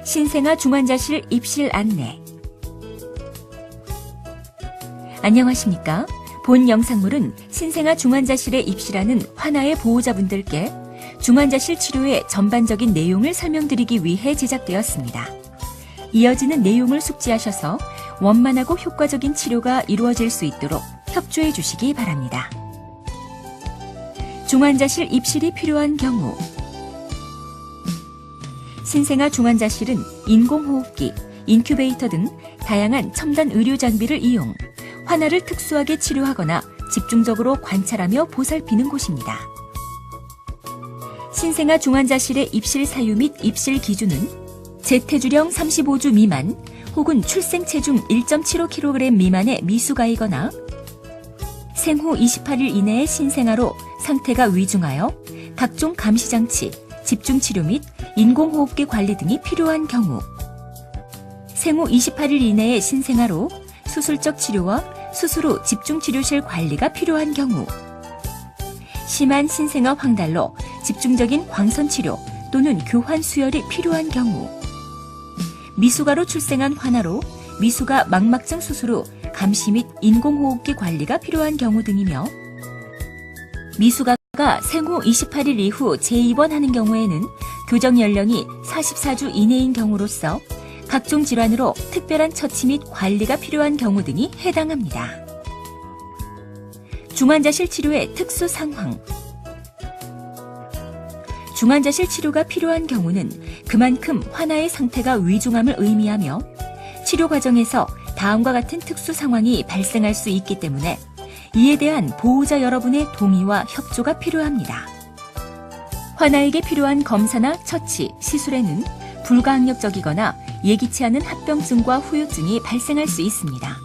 신생아 중환자실 입실 안내. 안녕하십니까? 본 영상물은 신생아 중환자실에 입실하는 환아의 보호자분들께 중환자실 치료의 전반적인 내용을 설명드리기 위해 제작되었습니다. 이어지는 내용을 숙지하셔서 원만하고 효과적인 치료가 이루어질 수 있도록 협조해 주시기 바랍니다. 중환자실 입실이 필요한 경우, 신생아 중환자실은 인공호흡기, 인큐베이터 등 다양한 첨단 의료 장비를 이용 환아를 특수하게 치료하거나 집중적으로 관찰하며 보살피는 곳입니다. 신생아 중환자실의 입실 사유 및 입실 기준은 재태주령 35주 미만 혹은 출생 체중 1.75kg 미만의 미숙아이거나 생후 28일 이내의 신생아로 상태가 위중하여 각종 감시장치, 집중치료 및 인공호흡기 관리 등이 필요한 경우, 생후 28일 이내의 신생아로 수술적 치료와 수술 후 집중치료실 관리가 필요한 경우, 심한 신생아 황달로 집중적인 광선치료 또는 교환 수혈이 필요한 경우, 미숙아로 출생한 환아로 미숙아 망막증 수술 후 감시 및 인공호흡기 관리가 필요한 경우 등이며, 미숙아가 생후 28일 이후 재입원하는 경우에는 교정 연령이 44주 이내인 경우로서 각종 질환으로 특별한 처치 및 관리가 필요한 경우 등이 해당합니다. 중환자실 치료의 특수 상황. 중환자실 치료가 필요한 경우는 그만큼 환아의 상태가 위중함을 의미하며 치료 과정에서 다음과 같은 특수 상황이 발생할 수 있기 때문에 이에 대한 보호자 여러분의 동의와 협조가 필요합니다. 환아에게 필요한 검사나 처치, 시술에는 불가항력적이거나 예기치 않은 합병증과 후유증이 발생할 수 있습니다.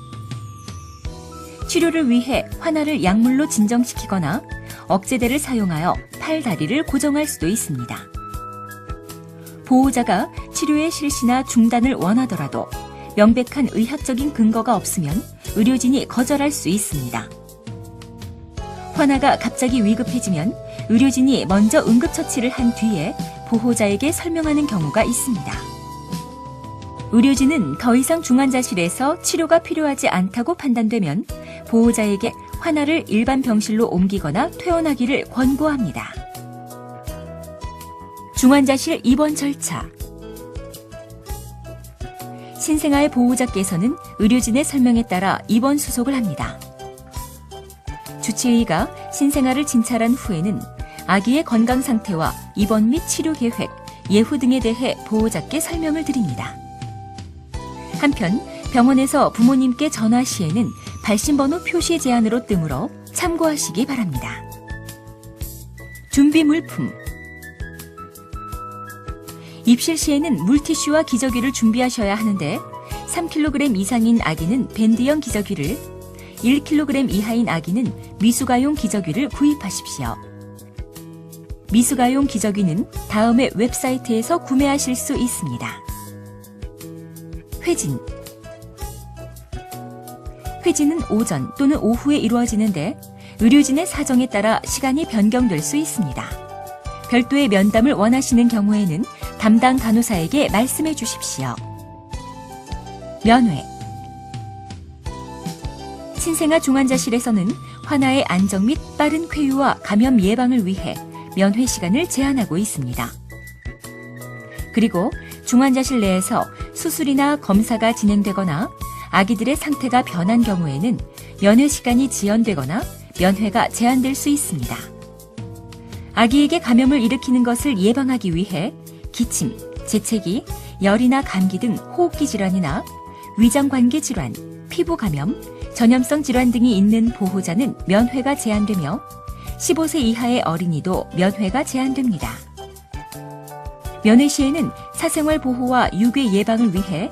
치료를 위해 환아를 약물로 진정시키거나 억제대를 사용하여 팔, 다리를 고정할 수도 있습니다. 보호자가 치료의 실시나 중단을 원하더라도 명백한 의학적인 근거가 없으면 의료진이 거절할 수 있습니다. 환아가 갑자기 위급해지면 의료진이 먼저 응급처치를 한 뒤에 보호자에게 설명하는 경우가 있습니다. 의료진은 더 이상 중환자실에서 치료가 필요하지 않다고 판단되면 보호자에게 환아를 일반 병실로 옮기거나 퇴원하기를 권고합니다. 중환자실 입원 절차. 신생아의 보호자께서는 의료진의 설명에 따라 입원 수속을 합니다. 주치의가 신생아를 진찰한 후에는 아기의 건강 상태와 입원 및 치료 계획, 예후 등에 대해 보호자께 설명을 드립니다. 한편 병원에서 부모님께 전화 시에는 발신번호 표시 제한으로 뜨므로 참고하시기 바랍니다. 준비 물품. 입실 시에는 물티슈와 기저귀를 준비하셔야 하는데 3kg 이상인 아기는 밴드형 기저귀를, 1kg 이하인 아기는 미숙아용 기저귀를 구입하십시오. 미숙아용 기저귀는 다음의 웹사이트에서 구매하실 수 있습니다. 회진. 회진은 오전 또는 오후에 이루어지는데 의료진의 사정에 따라 시간이 변경될 수 있습니다. 별도의 면담을 원하시는 경우에는 담당 간호사에게 말씀해 주십시오. 면회. 신생아 중환자실에서는 환아의 안정 및 빠른 쾌유와 감염 예방을 위해 면회 시간을 제한하고 있습니다. 그리고 중환자실 내에서 수술이나 검사가 진행되거나 아기들의 상태가 변한 경우에는 면회 시간이 지연되거나 면회가 제한될 수 있습니다. 아기에게 감염을 일으키는 것을 예방하기 위해 기침, 재채기, 열이나 감기 등 호흡기 질환이나 위장관계 질환, 피부 감염, 전염성 질환 등이 있는 보호자는 면회가 제한되며 15세 이하의 어린이도 면회가 제한됩니다. 면회 시에는 사생활 보호와 유괴 예방을 위해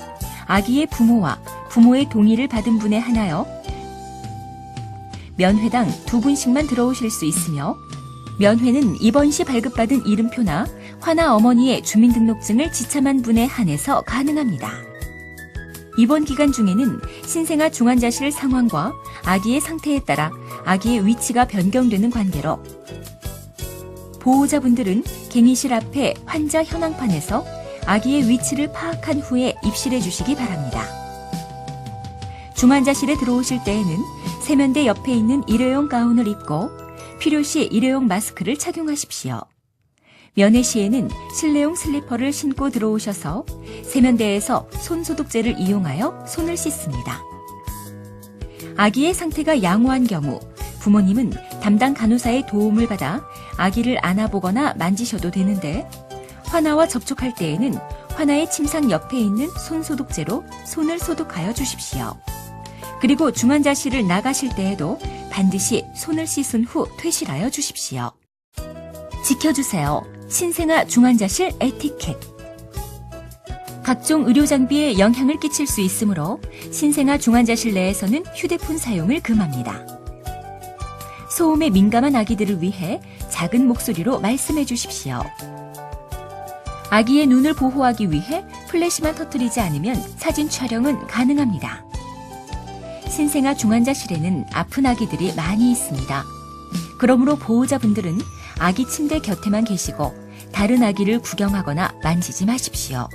아기의 부모와 부모의 동의를 받은 분에 한하여 면회당 2분씩만 들어오실 수 있으며 면회는 입원 시 발급받은 이름표나 환아 어머니의 주민등록증을 지참한 분에 한해서 가능합니다. 입원 기간 중에는 신생아 중환자실 상황과 아기의 상태에 따라 아기의 위치가 변경되는 관계로 보호자분들은 갱의실 앞에 환자 현황판에서 아기의 위치를 파악한 후에 입실해 주시기 바랍니다. 중환자실에 들어오실 때에는 세면대 옆에 있는 일회용 가운을 입고 필요시 일회용 마스크를 착용하십시오. 면회 시에는 실내용 슬리퍼를 신고 들어오셔서 세면대에서 손소독제를 이용하여 손을 씻습니다. 아기의 상태가 양호한 경우 부모님은 담당 간호사의 도움을 받아 아기를 안아보거나 만지셔도 되는데 환아와 접촉할 때에는 환아의 침상 옆에 있는 손소독제로 손을 소독하여 주십시오. 그리고 중환자실을 나가실 때에도 반드시 손을 씻은 후 퇴실하여 주십시오. 지켜주세요. 신생아 중환자실 에티켓. 각종 의료장비에 영향을 끼칠 수 있으므로 신생아 중환자실 내에서는 휴대폰 사용을 금합니다. 소음에 민감한 아기들을 위해 작은 목소리로 말씀해 주십시오. 아기의 눈을 보호하기 위해 플래시만 터뜨리지 않으면 사진 촬영은 가능합니다. 신생아 중환자실에는 아픈 아기들이 많이 있습니다. 그러므로 보호자분들은 아기 침대 곁에만 계시고 다른 아기를 구경하거나 만지지 마십시오.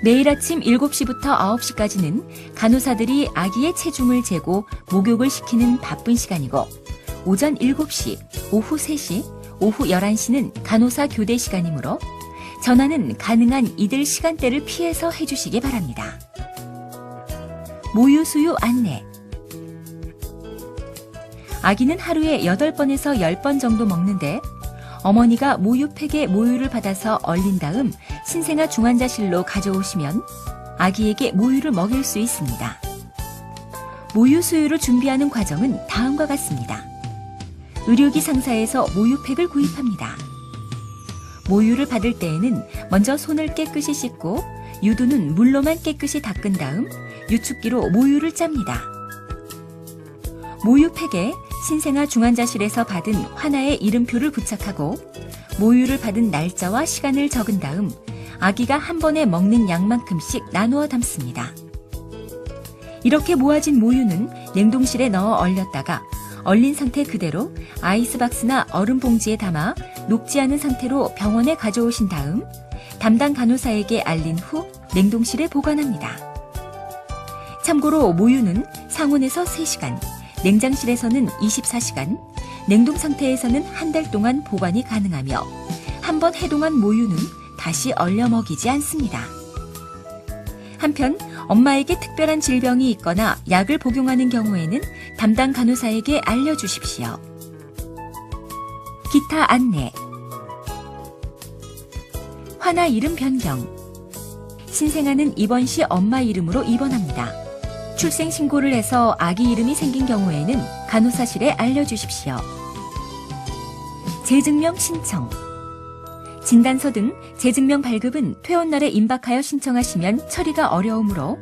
매일 아침 7시부터 9시까지는 간호사들이 아기의 체중을 재고 목욕을 시키는 바쁜 시간이고 오전 7시, 오후 3시, 오후 11시는 간호사 교대 시간이므로 전화는 가능한 이들 시간대를 피해서 해주시기 바랍니다. 모유 수유 안내. 아기는 하루에 8번에서 10번 정도 먹는데 어머니가 모유팩에 모유를 받아서 얼린 다음 신생아 중환자실로 가져오시면 아기에게 모유를 먹일 수 있습니다. 모유 수유를 준비하는 과정은 다음과 같습니다. 의료기 상사에서 모유팩을 구입합니다. 모유를 받을 때에는 먼저 손을 깨끗이 씻고 유두는 물로만 깨끗이 닦은 다음 유축기로 모유를 짭니다. 모유팩에 신생아 중환자실에서 받은 환아의 이름표를 부착하고 모유를 받은 날짜와 시간을 적은 다음 아기가 한 번에 먹는 양만큼씩 나누어 담습니다. 이렇게 모아진 모유는 냉동실에 넣어 얼렸다가 얼린 상태 그대로 아이스박스나 얼음 봉지에 담아 녹지 않은 상태로 병원에 가져오신 다음 담당 간호사에게 알린 후 냉동실에 보관합니다. 참고로 모유는 상온에서 3시간, 냉장실에서는 24시간, 냉동 상태에서는 한 달 동안 보관이 가능하며 한 번 해동한 모유는 다시 얼려 먹이지 않습니다. 한편 엄마에게 특별한 질병이 있거나 약을 복용하는 경우에는 담당 간호사에게 알려주십시오. 기타 안내. 환아 이름 변경. 신생아는 입원 시 엄마 이름으로 입원합니다. 출생 신고를 해서 아기 이름이 생긴 경우에는 간호사실에 알려주십시오. 재증명 신청. 진단서 등 재증명 발급은 퇴원날에 임박하여 신청하시면 처리가 어려우므로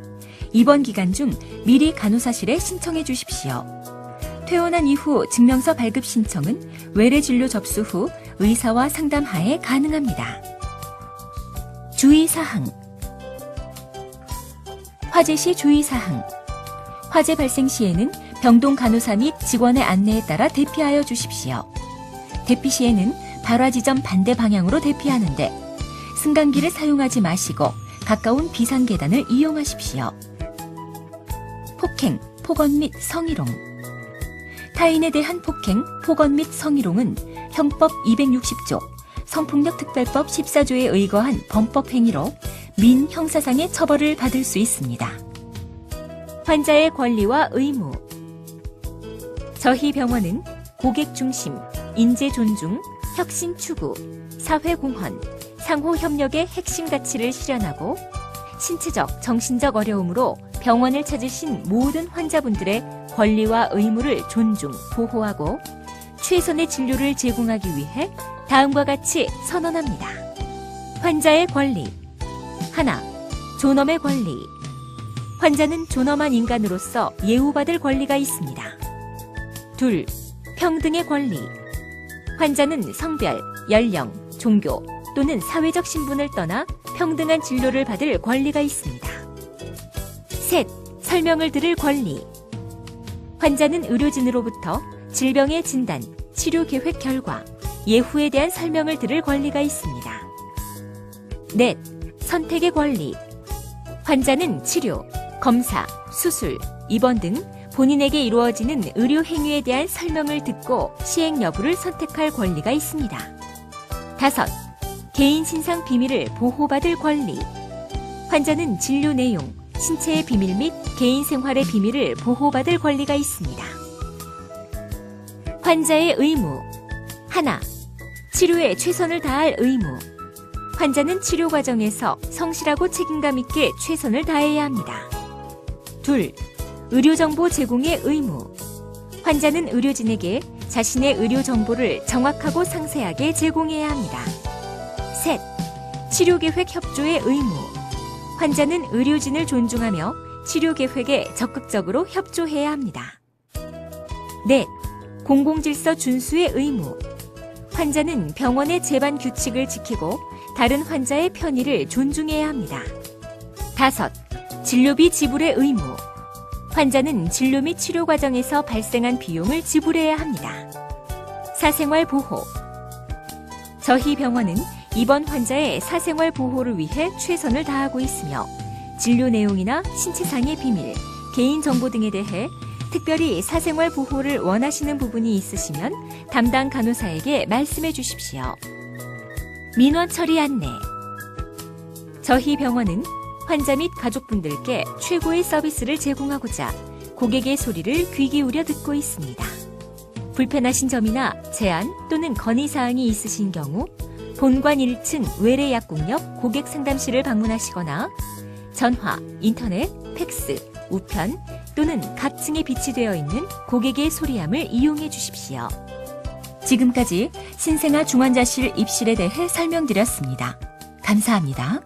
입원 기간 중 미리 간호사실에 신청해 주십시오. 퇴원한 이후 증명서 발급 신청은 외래 진료 접수 후 의사와 상담하에 가능합니다. 주의사항. 화재 시 주의사항. 화재 발생 시에는 병동 간호사 및 직원의 안내에 따라 대피하여 주십시오. 대피 시에는 발화 지점 반대 방향으로 대피하는데 승강기를 사용하지 마시고 가까운 비상 계단을 이용하십시오. 폭행, 폭언 및 성희롱. 타인에 대한 폭행, 폭언 및 성희롱은 형법 260조, 성폭력특별법 14조에 의거한 범법 행위로 민형사상의 처벌을 받을 수 있습니다. 환자의 권리와 의무. 저희 병원은 고객 중심, 인재 존중, 혁신 추구, 사회 공헌, 상호 협력의 핵심 가치를 실현하고 신체적, 정신적 어려움으로 병원을 찾으신 모든 환자분들의 권리와 의무를 존중, 보호하고 최선의 진료를 제공하기 위해 다음과 같이 선언합니다. 환자의 권리. 하나, 존엄의 권리. 환자는 존엄한 인간으로서 예우받을 권리가 있습니다. 둘, 평등의 권리. 환자는 성별, 연령, 종교 또는 사회적 신분을 떠나 평등한 진료를 받을 권리가 있습니다. 셋, 설명을 들을 권리. 환자는 의료진으로부터 질병의 진단, 치료 계획 결과, 예후에 대한 설명을 들을 권리가 있습니다. 넷. 선택의 권리. 환자는 치료, 검사, 수술, 입원 등 본인에게 이루어지는 의료 행위에 대한 설명을 듣고 시행 여부를 선택할 권리가 있습니다. 5. 개인 신상 비밀을 보호받을 권리. 환자는 진료 내용, 신체의 비밀 및 개인 생활의 비밀을 보호받을 권리가 있습니다. 환자의 의무. 하나. 치료에 최선을 다할 의무. 환자는 치료 과정에서 성실하고 책임감 있게 최선을 다해야 합니다. 2. 의료정보 제공의 의무. 환자는 의료진에게 자신의 의료 정보를 정확하고 상세하게 제공해야 합니다. 3. 치료계획 협조의 의무. 환자는 의료진을 존중하며 치료계획에 적극적으로 협조해야 합니다. 4. 공공질서 준수의 의무. 환자는 병원의 제반 규칙을 지키고 다른 환자의 편의를 존중해야 합니다. 5. 진료비 지불의 의무. 환자는 진료 및 치료 과정에서 발생한 비용을 지불해야 합니다. 사생활 보호. 저희 병원은 입원 환자의 사생활 보호를 위해 최선을 다하고 있으며 진료 내용이나 신체상의 비밀, 개인정보 등에 대해 특별히 사생활 보호를 원하시는 부분이 있으시면 담당 간호사에게 말씀해 주십시오. 민원 처리 안내. 저희 병원은 환자 및 가족분들께 최고의 서비스를 제공하고자 고객의 소리를 귀 기울여 듣고 있습니다. 불편하신 점이나 제안 또는 건의사항이 있으신 경우 본관 1층 외래약국역 고객상담실을 방문하시거나 전화, 인터넷, 팩스, 우편 또는 각 층에 비치되어 있는 고객의 소리함을 이용해 주십시오. 지금까지 신생아 중환자실 입실에 대해 설명드렸습니다. 감사합니다.